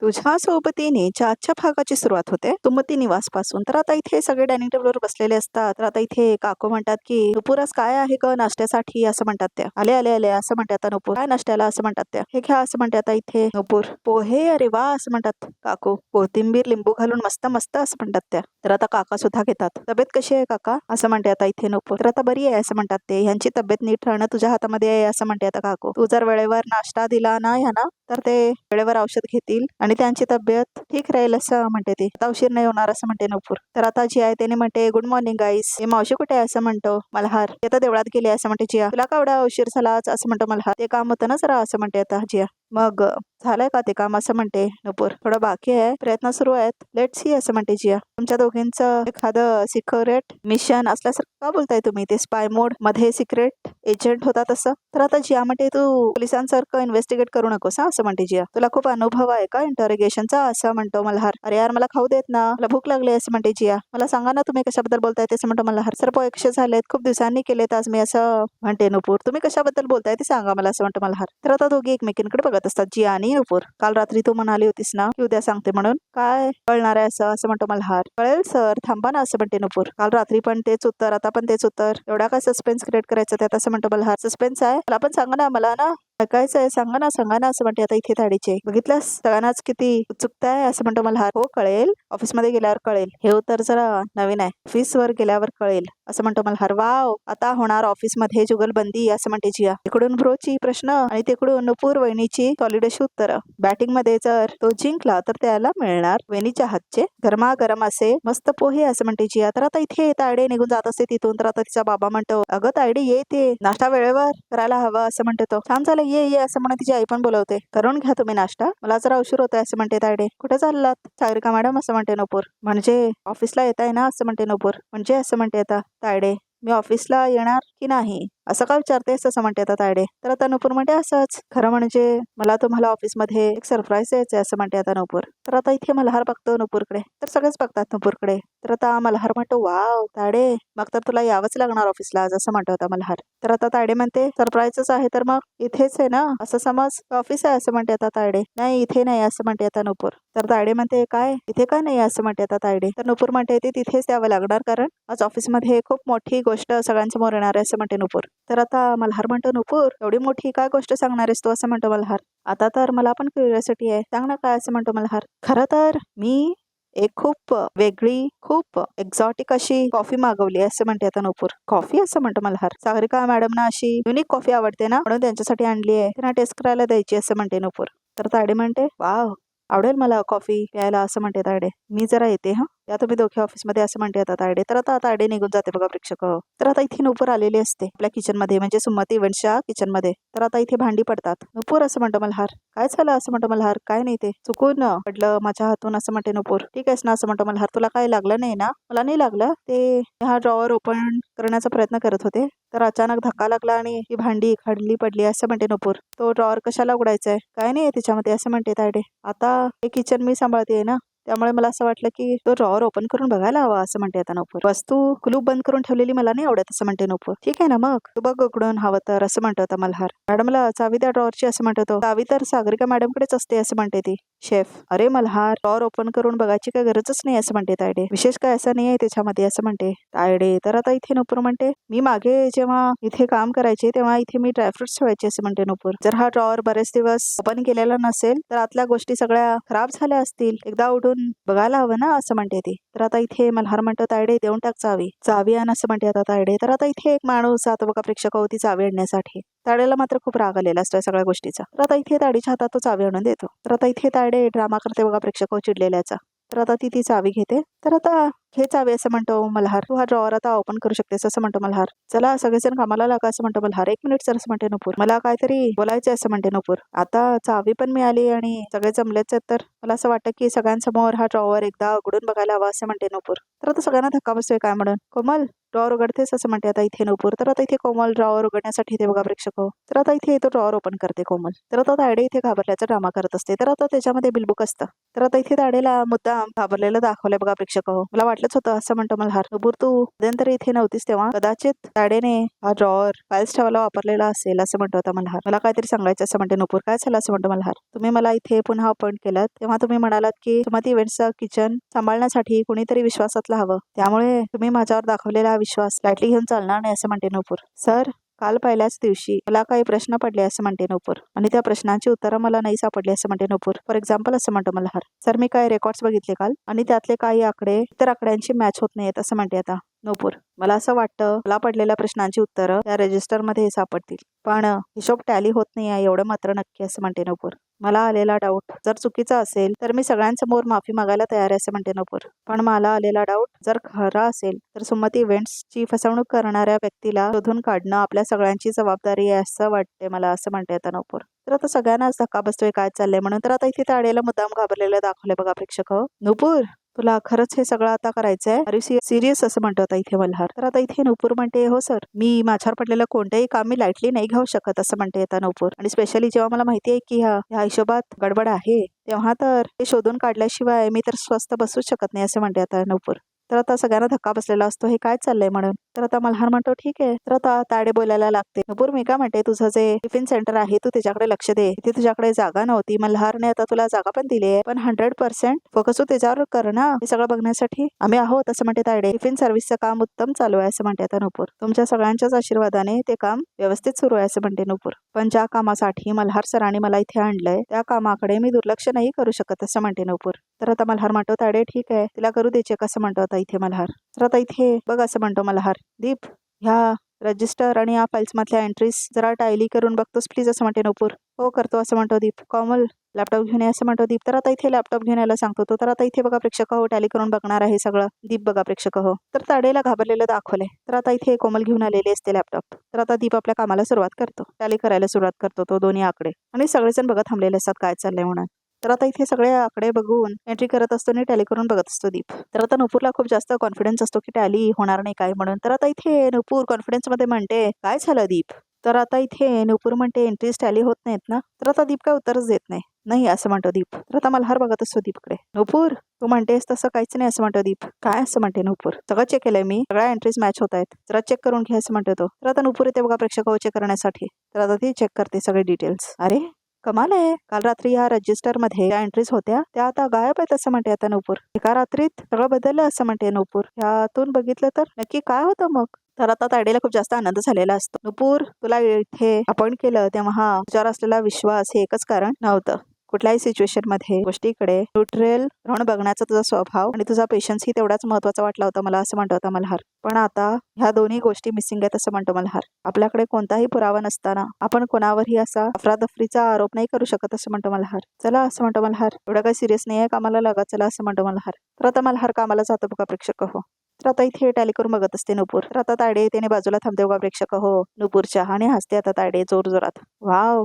तुझ्या सोबतीनेच्या आजच्या भागाची सुरुवात होते सुमती निवास पासून. तर आता इथे सगळे डायनिंग टेबलवर बसलेले असतात. तर आता इथे काकू म्हणतात की नुपुरस काय आहे ग नाश्त्यासाठी, असं म्हणतात त्या. आले आले आले असं म्हणतात आता नुपूर. काय नाश्त्याला, असं म्हणतात त्या. हे घ्या असं म्हणते आता इथे नुपूर. पोहे, अरे वा असं म्हणतात काकू. कोथिंबीर लिंबू घालून मस्त मस्त असं म्हणतात त्या. तर आता काका सुद्धा घेतात. तब्येत कशी आहे काका, असं म्हणते आता इथे नुपूर. तर आता बरी आहे असं म्हणतात ते. ह्यांची तब्येत नीट राहणं तुझ्या हातामध्ये आहे असं म्हणते आता काकू. तू जर वेळेवर नाश्ता दिला ना ह्यांना तर ते वेळेवर औषध घेतील आणि त्यांची तब्येत ठीक राहील असं म्हणते ती. आता उशीर नाही होणार असं म्हणते नुपूर. तर आता जी आहे त्याने म्हणते गुड मॉर्निंग गाईस. हे मावशी कुठे आहे असं म्हणतो मल्हार. ते तर देवळात गेले असं म्हणते जिया. तुला का एवढा उशीर झाला असं म्हणतो मल्हार. ते काम होतं ना जरा असं म्हणते आता जिया. मग झालंय का ते काम असं म्हणते नुपूर. थोडं बाकी आहे, प्रयत्न सुरू आहेत, लेट्स सी असं म्हणते जिया. तुमच्या दोघींचं एखादं सिक्रेट मिशन असल्यासारखं का बोलताय तुम्ही. ते स्पाय मोड मध्ये सिक्रेट एजंट होता तसं. तर आता जिया म्हणते तू पोलिसांसारखं इन्व्हेस्टिगेट करू नकोस हा असं म्हणते जिया. तुला खूप अनुभव आहे का इंटरोगेशनचा असं म्हणतो मल्हार. अरे यार मला खाऊ देत ना, मला भूक लागली असं म्हणते जिया. मला सांगा ना तुम्ही कशाबद्दल बोलताय ते, असं म्हणतो मल्हार. सर पोहे कसे झालेत, खूप दिवसांनी केलेत आज मी असं म्हणते नुपूर. तुम्ही कशाबद्दल बोलताय ते सांगा मला असं म्हणतो मल्हार. तर आता दोघी एकमेकींकडे बघत असतात जिया आणि नुपूर. काल रात्री तू म्हणाली होतीस ना की उद्या सांगते म्हणून, काय कळणार आहे असं म्हणतो मल्हार. कळेल सर, थांबा ना असं म्हणते नुपूर. काल रात्री पण तेच उत्तर, आता पण तेच उत्तर, एवढा काय सस्पेन्स क्रिएट करायचं त्यात असं म्हणतो मल्हार. सस्पेन्स आहे, मला पण सांगा ना, मला ना ऐकायचं आहे, सांगा ना असं म्हणते आता इथे ताडीचे. बघितलंस सगळ्यांनाच किती उत्सुकता आहे असं म्हणतो मल्हार. हो कळेल, ऑफिसमध्ये गेल्यावर कळेल. हे उत्तर जरा नवीन आहे, ऑफिसवर गेल्यावर कळेल असं म्हणतो मल्हार. वाव, आता होणार ऑफिसमध्ये जुगलबंदी असं म्हणते जिया. इकडून ब्रोची प्रश्न आणि तिकडून नुपूर वहिनीची सॉलिड अशी उत्तरं. बॅटिंग मध्ये जर तो जिंकला तर त्याला मिळणार वहिनीच्या हातचे गरमागरम असे मस्त पोहे असं म्हणते जिया. तर आता इथे तायडे निघून जात असते तिथून. तर आता तिचा बाबा म्हणतो अगं तायडे ये, ते नाश्ता वेळेवर करायला हवा असं म्हणते तो. छान झालं, ये ये असं म्हणत तिची आई पण बोलवते. करून घ्या तुम्ही नाश्ता, मला जरा उशीर होतोय असं म्हणते तायडे. कुठे चाललात सागरिका मॅडम असं म्हणते नुपूर. म्हणजे ऑफिसला येत आहे ना असं म्हणते नुपूर. म्हणजे असं म्हणते आता तायडे, मी ऑफिसला येणार की नाही असं का विचारतेस असं म्हणते आता तायडे. तर आता नुपूर म्हणते असंच, खरं म्हणजे मला तुम्हाला ऑफिसमध्ये एक सरप्राईज द्यायचं असं म्हणते आता नुपूर. तर आता इथे मल्हार बघतो नुपूरकडे, तर सगळेच बघतात नुपूरकडे. तर आता मल्हार म्हणतो वाव तायडे, मग तर तुला यावंच लागणार ऑफिसला आज असं म्हणतो आता मल्हार. तर आता तायडे म्हणते सरप्राईजच आहे तर मग इथेच आहे ना असं समज, ऑफिस आहे असं म्हणते आता तायडे. नाही इथे नाही असं म्हणते आता नुपूर. तर तायडे म्हणते काय इथे का नाही असं म्हणते आता तायडे. तर नुपूर म्हणते ते तिथेच द्यावं लागणार, कारण आज ऑफिसमध्ये खूप मोठी गोष्ट सगळ्यांसमोर येणार आहे असं म्हणते नुपूर. तर आता मल्हार म्हणतो नुपूर एवढी मोठी काय गोष्ट सांगणार आहेस तू असं म्हणतो मल्हार. आता तर मला पण क्युरिओसिटी आहे, सांग ना काय असं म्हणतो मल्हार. खरं तर मी एक खूप वेगळी, खूप एक्झॉटिक अशी कॉफी मागवली असं म्हणते आता नुपूर. कॉफी असं म्हणतो मल्हार. सागरिका मॅडम ना अशी युनिक कॉफी आवडते ना, म्हणून त्यांच्यासाठी आणली आहे, त्यांना टेस्ट करायला द्यायची असं म्हणते नुपूर. तर तायडे म्हणते वाव, आवडेल मला कॉफी प्यायला असं म्हणते तायडे. मी जरा येते हा, या तुम्ही दोघे ऑफिसमध्ये असं म्हणते आता तायडे. तर आता तायडे निघून जाते बघा प्रेक्षक. तर आता इथे नुपूर आलेली असते आपल्या किचन मध्ये, म्हणजे सुमती इव्हेंट्सच्या किचन मध्ये. तर आता इथे भांडी पडतात. नुपूर असं म्हणतो मल्हार. काय झालं असं म्हणतो मल्हार. काय नाही, ते चुकून पडलं माझ्या हातून असं म्हणते नुपूर. ठीक आहेस ना असं म्हणतो मल्हार. तुला काय लागलं नाही ना. मला नाही लागलं, ते हा ड्रॉवर ओपन करण्याचा प्रयत्न करत होते तर अचानक धक्का लागला आणि ही भांडी खाली पडली असं म्हणते नुपूर. तो ड्रॉवर कशाला उघडायचा आहे, काय नाही त्याच्यामध्ये असं म्हणते तायडे. आता हे किचन मी सांभाळते ना, त्यामुळे मला असं वाटलं की तो ड्रॉवर ओपन करून बघायला हवा असं म्हणते आता नुपूर. वस्तू कुलूप बंद करून ठेवलेली मला नाही आवडत असं म्हणते नुपूर. ठीक आहे ना मग तू बघ उघडून हवं तर असं म्हणतो आता मल्हार. मॅडमला चावी त्या ड्रॉवरची असं म्हणतो तो. चावी तर सागरिका मॅडमकडेच असते असं म्हणते ती. शेफ, अरे मल्हार ड्रॉवर ओपन करून बघायची काय गरजच नाही असं म्हणते तायडे. विशेष काय असं नाही आहे त्याच्यामध्ये असं म्हणते तायडे. तर आता इथे नुपूर म्हणते मी मागे जेव्हा इथे काम करायचे तेव्हा इथे मी ड्रायफ्रुट्स ठेवायचे असं म्हणते नुपूर. जर हा ड्रॉवर बरेच दिवस ओपन केलेला नसेल तर आतल्या गोष्टी सगळ्या खराब झाल्या असतील, एकदा उठून बघायला हवं ना असं म्हणते ती. तर आता इथे मल्हार म्हणतो तायडे देऊन टाक चावी, चावी आण असं म्हणते आता तायडे. तर आता इथे एक माणूस जातो बघा प्रेक्षक होती चावी आणण्यासाठी. तायडेला मात्र खूप राग आलेला असतो सगळ्या गोष्टीचा. तर आता इथे तायडीच्या हातात तो चावी आणून देतो. तर आता इथे तायडे ड्रामा करते बघा प्रेक्षक चिडलेल्याचा. तर आता ती चावी घेते. तर आता हे चावी असं म्हणतो मल्हार. तू हा ड्रॉवर आता ओपन करू शकतेस असं म्हणतो मल्हार. चला सगळेजण कामाला लागा असं म्हणतो मल्हार. एक मिनिट सर असं म्हणते नुपूर, मला काहीतरी बोलायचं असं म्हणते नुपूर. आता चावी पण मिळाली आणि सगळे जमलेच आहेत तर मला असं वाटतं की सगळ्यांसमोर हा ड्रॉवर एकदा उघडून बघायला हवा असं म्हणते नुपूर. तर आता सगळ्यांना धक्का बसतोय काय म्हणून. कोमल ड्रॉवर उघडतेस असं म्हणते आता इथे नुपूर. तर आता इथे कोमल ड्रॉवर उघडण्यासाठी इथे बघा प्रेक्षक. तर आता इथे तो ड्रॉवर ओपन करते कोमल. तर आता तायडे इथे घाबरल्याचा ड्रामा करत असते. तर आता त्याच्यामध्ये बिलबुक असतं. तर आता इथे तायडेला मुद्दाम घाबरलेलं दाखवलंय बघा प्रेक्षक. मला वाटलं वाटलंच होतं असं म्हणतो मल्हार. नुपूर तू मध्यंतरी इथे नव्हतीस तेव्हा कदाचित ताडेने हा ड्रॉवर फाईल्स ठेवायला वापरलेला असेल असं म्हणतो होता मल्हार. मला काहीतरी सांगायचं असं म्हणते नुपूर. काय झालं असं म्हणतो मल्हार. तुम्ही मला इथे पुन्हा अपॉइंट केलं तेव्हा तुम्ही म्हणालात की सुमती इव्हेंट्सचं किचन सांभाळण्यासाठी कुणीतरी विश्वासातलं हवं, त्यामुळे तुम्ही माझ्यावर दाखवलेला विश्वास लाईटली घेऊन चालणार नाही असं म्हणते नुपूर. सर काल पहिल्याच दिवशी मला काही प्रश्न पडले असं म्हणते नुपूर आणि त्या प्रश्नांची उत्तरं मला नाही सापडली असं म्हणते नुपूर. फॉर एक्झाम्पल असं म्हणतो मल्हार. सर मी काही रेकॉर्ड्स बघितले काल आणि त्यातले काही आकडे इतर आकड्यांची मॅच होत नाहीत असं म्हणते आता नुपूर. मला असं वाटतं मला पडलेल्या प्रश्नांची उत्तरं त्या रजिस्टरमध्ये सापडतील, पण हिशोब टॅली होत नाही एवढं मात्र नक्की असं म्हणते नुपूर. मला आलेला डाऊट जर चुकीचा असेल तर मी सगळ्यांसमोर माफी मागायला तयार आहे असं म्हणते नुपूर. पण मला आलेला डाऊट जर खरा असेल तर सुमती इव्हेंट्सची फसवणूक करणाऱ्या व्यक्तीला शोधून काढणं आपल्या सगळ्यांची जबाबदारी आहे असं वाटते मला असं म्हणते आता नुपूर. तर आता सगळ्यांनाच धक्का बसतोय काय चाललंय म्हणून. तर आता इथे ताडेला मुद्दाम घाबरलेलं दाखवले बघा प्रेक्षक. नुपूर तुला खरंच हे सगळं आता करायचंय, अरे सिरियस असं म्हणतो आता इथे मल्हार. तर आता इथे नुपूर म्हणते हो सर, मी माझ्यावर पडलेलं कोणत्याही काम मी लाईटली नाही घेऊ शकत असं म्हणते आता नुपूर. आणि स्पेशली जेव्हा मला माहिती आहे की ह्या हिशोबात गडबड आहे तेव्हा तर ते शोधून काढल्याशिवाय मी तर स्वस्थ बसूच शकत नाही असं म्हणते आता नुपूर. तर आता सगळ्यांना धक्का बसलेला असतो हे काय चाललंय म्हणून. तर आता मल्हार म्हणतो ठीक आहे. तर आता ताडे बोलायला लागते. नुपूर मी काय म्हणते, तुझं जे टिफिन सेंटर आहे तू त्याच्याकडे लक्ष दे. इथे तुझ्याकडे जागा नव्हती, मल्हारने आता तुला जागा पण दिली आहे, पण 100% फोकस तू त्याच्यावर कर ना. हे सगळं बघण्यासाठी आम्ही आहोत असं म्हणते ताडे. टिफिन सर्व्हिसचं काम उत्तम चालू आहे असं म्हणते आता नुपूर. तुमच्या सगळ्यांच्याच आशीर्वादाने ते काम व्यवस्थित सुरू आहे असं म्हणते नुपूर. पण ज्या कामासाठी मल्हार सरांनी मला इथे आणलंय त्या कामाकडे मी दुर्लक्ष नाही करू शकत असं म्हणते नुपूर. तर आता मल्हार म्हणतो ताडे ठीक आहे तिला करू द्यायचे कसं म्हणतो आता इथे मल्हार. तर आता इथे बघ असं म्हणतो मल्हार. दीप ह्या रजिस्टर आणि या फाईल्स मधल्या एंट्रीज जरा टायली करून बघतोस प्लीज असं म्हणते नुपूर. हो करतो असं म्हणतो दीप. कोमल लॅपटॉप घेऊन ये असं म्हणतो दीप. तर आता इथे लॅपटॉप घेऊन यायला सांगतो तो. तर आता इथे बघा प्रेक्षक हो टॅली करून बघणार आहे सगळं दीप बघा प्रेक्षक हो. तर ताडेला घाबरलेलं दाखवले. तर आता इथे कोमल घेऊन आलेले असते लॅपटॉप. तर आता दीप आपल्या कामाला सुरुवात करतो, टॅली करायला सुरुवात करतो तो दोन्ही आकडे. आणि सगळेजण बघत थांबलेले असतात काय चाललंय म्हणून. तर आता इथे सगळे आकडे बघून एंट्री करत असतो आणि टॅली करून बघत असतो दीप. तर आता नुपूरला खूप जास्त कॉन्फिडन्स असतो की टॅली होणार नाही काय म्हणून. तर आता इथे नुपूर कॉन्फिडन्स मध्ये म्हणते काय झालं दीप. तर आता इथे नुपूर म्हणते एंट्रीज टॅली होत नाहीत ना. तर आता दीप काय उत्तरच देत नाही असं म्हणतो दीप. तर आता मल्हार बघत असतो दीपकडे. नुपूर तू म्हणतेस तसं काहीच नाही असं म्हणतो दीप. काय असं म्हणते नुपूर. सगळं चेक केलंय मी, सगळ्या एंट्रीज मॅच होत आहेत, जरा चेक करून घे असं म्हणतो तो. तर आता नुपूर येते बघा प्रेक्षक चेक करण्यासाठी. तर आता ती चेक करते सगळे डिटेल्स. अरे कमाल आहे, काल रात्री या रजिस्टर मध्ये ज्या एंट्रीज होत्या त्या आता गायब आहेत असं म्हणते आता नुपूर. एका रात्रीत सगळं बदललं असं म्हणते नुपूर. ह्यातून बघितलं तर नक्की काय होतं मग. तर आता ताडेला खूप जास्त आनंद झालेला असतो. नुपूर तुला इथे अपॉइंट केलं तेव्हा तुझ्यावर असलेला विश्वास हे एकच कारण नव्हतं. कुठल्याही सिच्युएशन मध्ये गोष्टीकडे न्यूट्रल राहून बघण्याचा तुझा स्वभाव आणि तुझा पेशन्स ही तेवढाच महत्वाचा वाटला होता मला असं म्हणतो होता मल्हार. पण आता ह्या दोन्ही गोष्टी मिसिंग आहेत असं म्हणतो मल्हार. आपल्याकडे कोणताही पुरावा नसताना आपण कोणावरही असा अफरातफरीचा आरोप नाही करू शकत असं म्हणतो मल्हार. चला असं म्हणतो मल्हार, एवढं काही सिरियस नाही आहे, कामाला लागा चला असं म्हणतो मल्हार. तर आता मल्हार कामाला जातो बघा प्रेक्षक हो. तर आता इथे टॅली करून बघत असते नुपूर. तर आता ताडे त्याने बाजूला थांबते बघा प्रेक्षक हो नुपूरच्या आणि हसते आता ताडे जोर जोरात. Wow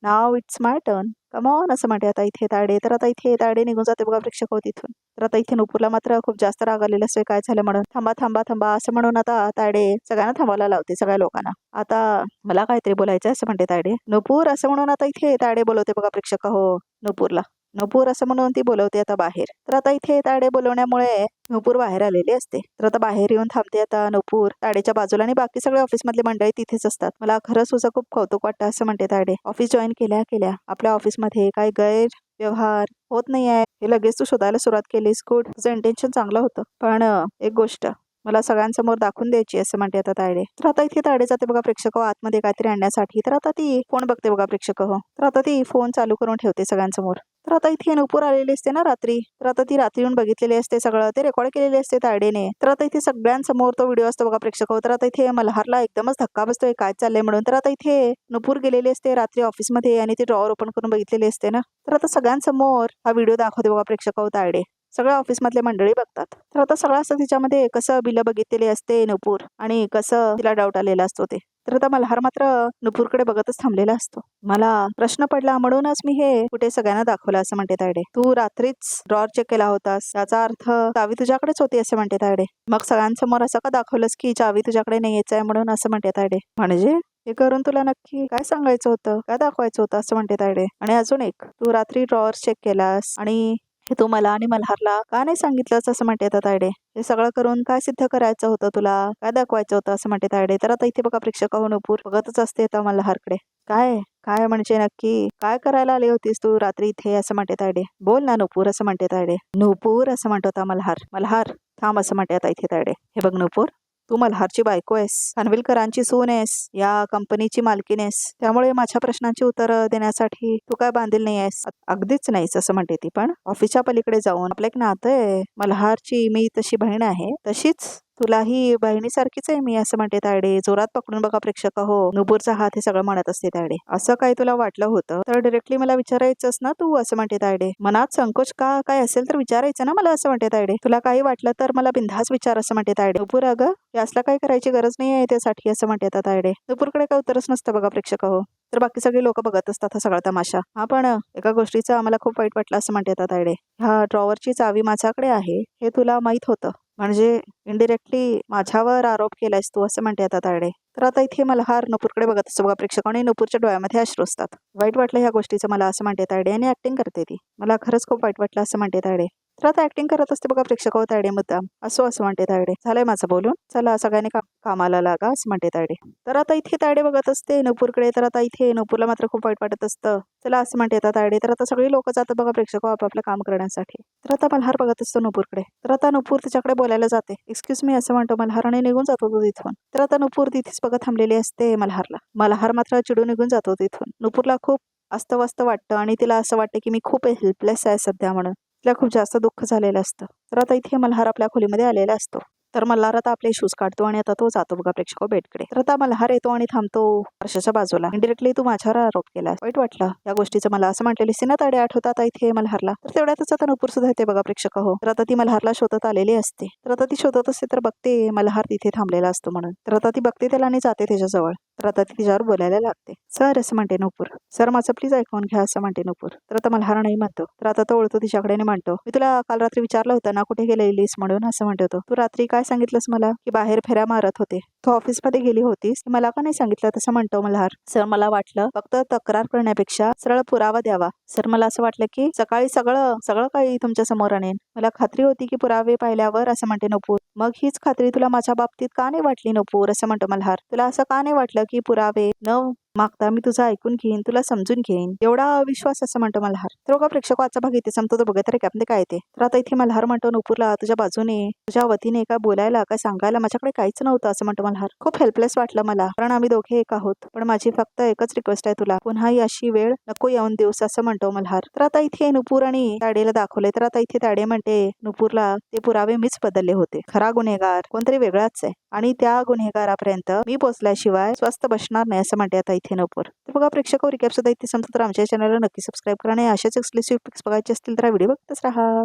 now it's my turn come on असं म्हणते आता इथे ताडे. तर आता इथे ताडे निघून जाते बघा प्रेक्षक हो तिथून. तर आता इथे नुपूरला मात्र खूप जास्त राग आलेला असतो काय झालं म्हणून. थांबा थांबा थांबा असं म्हणून आता ताडे सगळ्यांना थांबायला लावते, सगळ्या लोकांना. आता मला काहीतरी बोलायचं असं म्हणते ताडे. नुपूर असं म्हणून आता इथे ताडे बोलवते बघा प्रेक्षक हो नुपूरला. नुपूर असं म्हणून ती बोलवते आता बाहेर. तर आता इथे ताडे बोलवण्यामुळे नुपूर बाहेर आलेली असते. तर आता बाहेर येऊन थांबते आता नुपूर ताडेच्या बाजूला आणि बाकी सगळे ऑफिस मधले मंडळी तिथेच असतात. मला खरंच तुझं खूप कौतुक वाटतं असं म्हणते ताडे. ऑफिस जॉईन केल्या आपल्या ऑफिसमध्ये काही गैरव्यवहार होत नाही आहे हे लगेच तू शोधायला सुरुवात केलीस. गुड, तुझं इंटेन्शन चांगलं होतं, पण एक गोष्ट मला सगळ्यांसमोर दाखवून द्यायची असं म्हणते आता ताडे. तर आता इथे ताडे जाते बघा प्रेक्षक आतमध्ये काहीतरी आणण्यासाठी. तर आता ती फोन बघते बघा प्रेक्षक हो. तर आता ती फोन चालू करून ठेवते सगळ्यांसमोर. तर आता इथे नुपूर आलेली असते ना रात्री. तर आता ती रात्री येऊन बघितलेली असते, सगळं ते रेकॉर्ड केलेले असते ताडेने. तर आता इथे सगळ्यांसमोर तो व्हिडिओ असतो बघा प्रेक्षक. तर आता इथे मल्हारला एकदमच धक्का बसतोय काय चाललंय म्हणून. तर आता इथे नुपूर गेलेली असते रात्री ऑफिसमध्ये आणि ती ड्रॉवर ओपन करून बघितलेली असते ना. तर आता सगळ्यांसमोर हा व्हिडिओ दाखवते बघा प्रेक्षक ताडे. सगळ्या ऑफिस मधले मंडळी बघतात. तर आता सगळं असं तिच्यामध्ये कसं बिलं बघितलेली असते नुपूर आणि कसं तिला डाऊट आलेला असतो ते. तर आता मल्हार मात्र नुपूरकडे बघतच थांबलेला असतो. मला प्रश्न पडला म्हणूनच मी हे कुठे सगळ्यांना दाखवलं असं म्हणते ताडे. तू रात्रीच ड्रॉवर चेक केला होतास याचा अर्थ चावी तुझ्याकडेच होती असं म्हणते ताडे. मग सगळ्यांसमोर असं का दाखवलंस की चावी तुझ्याकडे नाही यायचं आहे म्हणून असं म्हणते ताडे. म्हणजे हे करून तुला नक्की काय सांगायचं होतं, काय दाखवायचं होतं असं म्हणते ताडे. आणि अजून एक, तू रात्री ड्रॉवर चेक केलास आणि हे तू मला आणि मल्हारला का नाही सांगितलंच असं म्हणते आता तायडे. हे सगळं करून काय सिद्ध करायचं होतं तुला, काय दाखवायचं होतं असं म्हणते तायडे. तर आता इथे बघा प्रेक्षक हो नुपूर बघतच असते आता मल्हारकडे. काय काय म्हणजे नक्की काय करायला आली होतीस तू रात्री इथे असं म्हणते तायडे. बोल ना नुपूर असं म्हणते तायडे. नुपूर असं म्हणतो आता मल्हार. मल्हार थांब असं म्हणते आता इथे तायडे. हे बघ नुपूर, तू मल्हारची बायको आहेस, खानविलकरांची सून आहेस, या कंपनीची मालकीण आहेस. त्यामुळे माझ्या प्रश्नांची उत्तरं देण्यासाठी तू काय बांधील नाही आहेस. अगदीच नाहीस असं म्हणते ती. पण ऑफिसच्या पलीकडे जाऊन आपलं एक नातं आहे. मल्हारची मी तशी बहीण आहे, तशीच तुलाही बहिणीसारखीच आहे मी असं म्हणते तायडे. जोरात पकडून बघा प्रेक्षक हो नुपूरचा हात हे सगळं म्हणत असते तायडे. असं काही तुला वाटलं होतं तर डायरेक्टली मला विचारायचंस ना तू असं म्हणते तायडे. मनात संकोच का काय असेल तर विचारायचं ना मला असं म्हणते तायडे. तुला काही वाटलं तर मला बिनधास्त विचार असं म्हणते तायडे. नुपूर अगं यासला काही करायची गरज नाही आहे त्यासाठी असं म्हणते आता तायडे. नुपूरकडे काही उत्तरच नसतं बघा प्रेक्षक हो. तर बाकी सगळे लोक बघत असतात हा सगळा तमाशा. हा पण एका गोष्टीचा आम्हाला खूप वाईट वाटलं असं म्हणते आता तायडे. ह्या ड्रॉवरची चावी माझ्याकडे आहे हे तुला माहित होतं, म्हणजे इनडिरेक्टली माझ्यावर आरोप केलायस तू असं म्हणते आता तायडे. तर आता इथे मल्हार नुपूरकडे बघत असतो बघा प्रेक्षक आणि नुपूरच्या डोळ्यामध्ये अश्रू असतात. वाईट वाटलं ह्या गोष्टीचं मला असं म्हणते तायडे आणि ऍक्टिंग करते ती. मला खरंच खूप वाईट वाटलं असं म्हणते तायडे. तर आता ऍक्टिंग करत असते बघा प्रेक्षक हो तायडे मुद्दाम. असं म्हणते तायडे. झालंय माझं बोलून, चला सगळ्यांनी कामाला लागा असं म्हणते तायडे. तर आता इथे तायडे बघत असते नुपूरकडे. तर आता इथे नुपूरला मात्र खूप वाईट वाटत असतं. चला असं म्हणते आता तायडे. तर आता सगळी लोक जातात बघा प्रेक्षक आपापलं काम करण्यासाठी. तर आता मल्हार बघत असतो नुपूरकडे. तर आता नुपूर तिच्याकडे बोलायला जाते. एक्सक्यूज मी असं म्हणतो मल्हार आणि निघून जातो तो तिथून. तर आता नुपूर तिथेच बघत थांबलेली असते मल्हारला. मल्हार मात्र चिडून निघून जातो तिथून. नुपूरला खूप अस्तव्यस्त वाटतं आणि तिला असं वाटतं की मी खूप हेल्पलेस आहे सध्या म्हणून. तिला खूप जास्त दुःख झालेलं असतं. तर आता इथे मल्हार आपल्या खोलीमध्ये आलेला असतो. तर मल्हार आता आपले शूज काढतो आणि आता तो जातो बघा प्रेक्षक बेडकडे. तर आता मल्हार येतो आणि थांबतो आरशाच्या बाजूला. इनडिरेक्टली तू माझ्यावर आरोप केला, वाईट वाटलं या गोष्टीचं मला असं म्हटलेली सिना ताडे आठवतात आता इथे मल्हारला. तर तेवढ्यातच आता नुपूर सुद्धा येते बघा प्रेक्षक हो. तर आता ती मल्हारला शोधत आलेली असते. तर आता ती शोधत असते तर बघते मल्हार तिथे थांबलेला असतो म्हणून. तर आता ती बघते त्याला आणि जाते त्याच्याजवळ. तर आता ती तिच्यावर बोलायला लागते. सर असं म्हणते नुपूर. सर माझं प्लीज ऐकून घ्या असं म्हणते नुपूर. तर आता मल्हार नाही म्हणतो. तर आता तो ओळखतो तिच्याकडे आणि म्हणतो, मी तुला काल रात्री विचारलं होतं ना कुठे गेलेलीस म्हणून असं म्हणतो तो. तू रात्री काय सांगितलंस मला की बाहेर फेऱ्या मारत होते, तू ऑफिसमध्ये गेली होतीस, मला का नाही सांगितलं तसं म्हणतो मल्हार. सर मला वाटलं फक्त तक्रार करण्यापेक्षा सरळ पुरावा द्यावा. सर मला असं वाटलं की सकाळी सगळं काही तुमच्या समोर आणेन. मला खात्री होती की पुरावे पाहिल्यावर असं म्हणते नुपूर. मग हीच खात्री तुला माझ्या बाबतीत का नाही वाटली नुपूर असं म्हणतो मल्हार. तुला असं का नाही वाटलं की पुरावे न मागता मी तुझं ऐकून घेईन, तुला समजून घेईन, एवढा विश्वास असं म्हणतो मल्हार. तर बघा प्रेक्षक आजचा भाग इथे संपतो. तो बघत रे आपले काय ते. तर आता इथे मल्हार म्हणतो नुपूरला तुझ्या बाजूने तुझ्या वतीने काय बोलायला काय सांगायला माझ्याकडे काहीच नव्हतं असं म्हणतो मल्हार. खूप हेल्पलेस वाटलं मला, कारण आम्ही दोघे एक आहोत. पण माझी फक्त एकच रिक्वेस्ट आहे तुला, पुन्हा ही अशी वेळ नको येऊन देऊस असं म्हणतो मल्हार. तर आता इथे नुपूर आणि ताडेला दाखवले. तर आता इथे ताडे म्हणते नुपूरला ते पुरावे मीच बदलले होते, खरा गुन्हेगार कोणतरी वेगळाच आहे आणि त्या गुन्हेगारापर्यंत मी पोहोचल्याशिवाय स्वस्त बसणार नाही असं म्हणते आता इथे नुपूर. तर बघा प्रेक्षक रिकॅप सुद्धा इथे संपतो. तर आमच्या चॅनलला नक्की सबस्क्राईब करा आणि अशाच एक्सक्लुसिव्ह पिक्स बघायचे असतील तर व्हिडिओ बघतच राहा.